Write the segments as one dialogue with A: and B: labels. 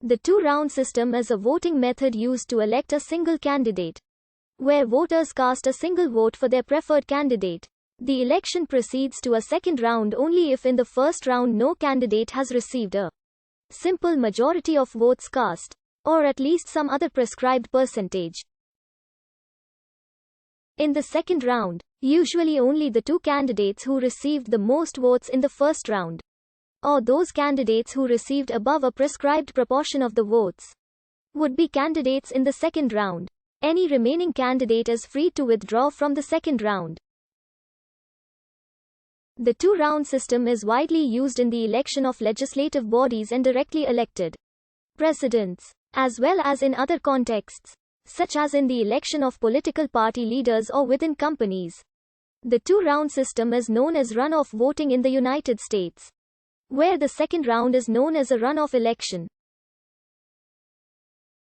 A: The two-round system is a voting method used to elect a single candidate, where voters cast a single vote for their preferred candidate. The election proceeds to a second round only if in the first round no candidate has received a simple majority of votes cast, or at least some other prescribed percentage. In the second round, usually only the two candidates who received the most votes in the first round, or those candidates who received above a prescribed proportion of the votes, would be candidates in the second round. Any remaining candidate is free to withdraw from the second round. The two-round system is widely used in the election of legislative bodies and directly elected presidents, as well as in other contexts, such as in the election of political party leaders or within companies. The two-round system is known as runoff voting in the United States, where the second round is known as a runoff election.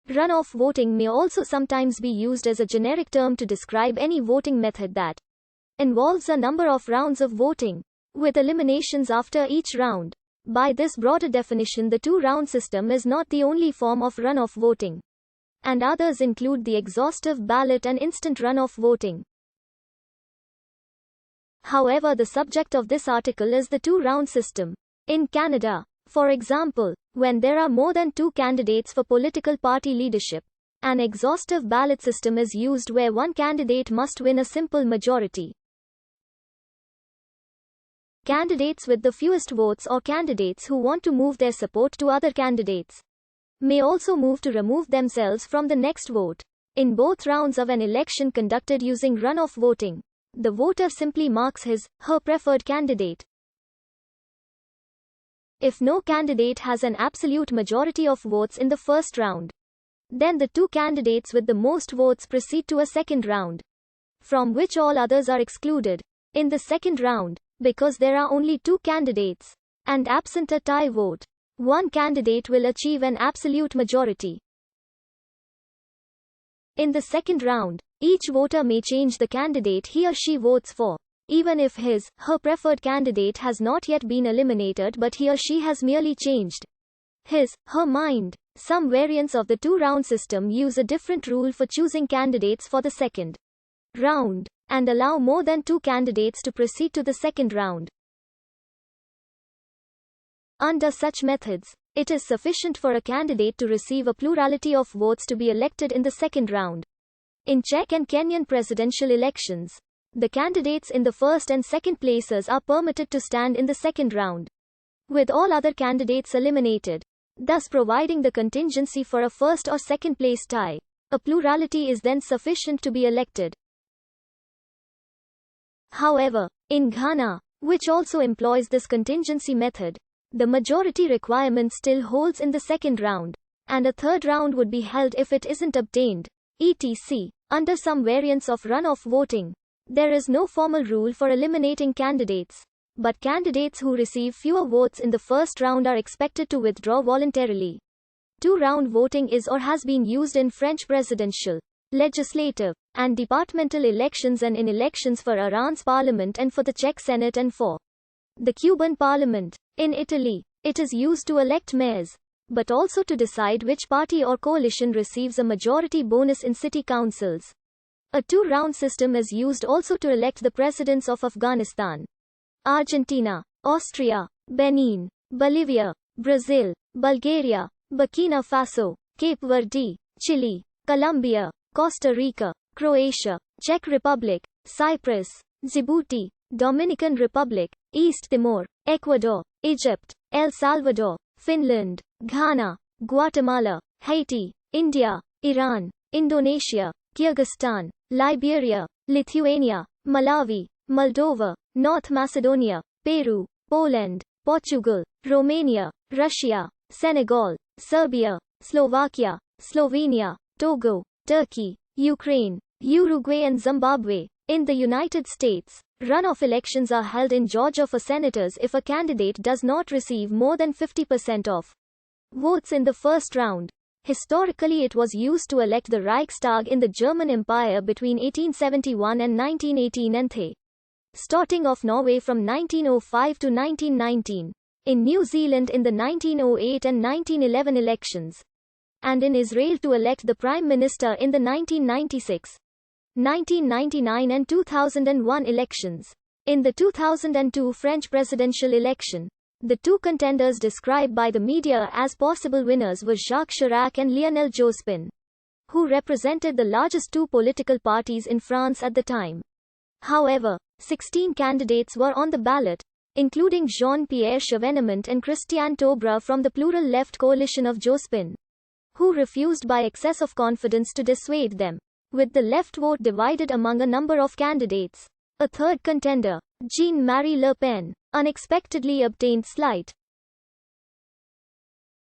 A: Runoff voting may also sometimes be used as a generic term to describe any voting method that involves a number of rounds of voting, with eliminations after each round. By this broader definition, the two-round system is not the only form of runoff voting, and others include the exhaustive ballot and instant runoff voting. However, the subject of this article is the two-round system. In Canada, for example, when there are more than two candidates for political party leadership, an exhaustive ballot system is used where one candidate must win a simple majority. Candidates with the fewest votes or candidates who want to move their support to other candidates may also move to remove themselves from the next vote. In both rounds of an election conducted using runoff voting, the voter simply marks his/her preferred candidate. If no candidate has an absolute majority of votes in the first round, then the two candidates with the most votes proceed to a second round, from which all others are excluded. In the second round, because there are only two candidates, and absent a tie vote, one candidate will achieve an absolute majority. In the second round, each voter may change the candidate he or she votes for, even if his/her preferred candidate has not yet been eliminated but he or she has merely changed his/her mind. Some variants of the two-round system use a different rule for choosing candidates for the second round, and allow more than two candidates to proceed to the second round. Under such methods, it is sufficient for a candidate to receive a plurality of votes to be elected in the second round. In Czech and Kenyan presidential elections, the candidates in the first and second places are permitted to stand in the second round, with all other candidates eliminated, thus providing the contingency for a first or second place tie. A plurality is then sufficient to be elected. However, in Ghana, which also employs this contingency method, the majority requirement still holds in the second round, and a third round would be held if it isn't obtained, etc. Under some variants of runoff voting, there is no formal rule for eliminating candidates, but candidates who receive fewer votes in the first round are expected to withdraw voluntarily. Two-round voting is or has been used in French presidential, legislative, and departmental elections and in elections for Iran's parliament and for the Czech Senate and for the Cuban parliament. In Italy, it is used to elect mayors, but also to decide which party or coalition receives a majority bonus in city councils. A two-round system is used also to elect the presidents of Afghanistan, Argentina, Austria, Benin, Bolivia, Brazil, Bulgaria, Burkina Faso, Cape Verde, Chile, Colombia, Costa Rica, Croatia, Czech Republic, Cyprus, Djibouti, Dominican Republic, East Timor, Ecuador, Egypt, El Salvador, Finland, Ghana, Guatemala, Haiti, India, Iran, Indonesia, Kyrgyzstan, Liberia, Lithuania, Malawi, Moldova, North Macedonia, Peru, Poland, Portugal, Romania, Russia, Senegal, Serbia, Slovakia, Slovenia, Togo, Turkey, Ukraine, Uruguay and Zimbabwe. In the United States, runoff elections are held in Georgia for senators if a candidate does not receive more than 50% of votes in the first round. Historically, it was used to elect the Reichstag in the German Empire between 1871 and 1918 and the Storting of Norway from 1905 to 1919. in New Zealand in the 1908 and 1911 elections, and in Israel to elect the Prime Minister in the 1996, 1999 and 2001 elections. In the 2002 French presidential election, the two contenders described by the media as possible winners were Jacques Chirac and Lionel Jospin, who represented the largest two political parties in France at the time. However, 16 candidates were on the ballot, including Jean-Pierre Chevènement and Christian Taubira from the plural left coalition of Jospin, who refused by excess of confidence to dissuade them. With the left vote divided among a number of candidates, a third contender, Jean-Marie Le Pen, unexpectedly obtained slight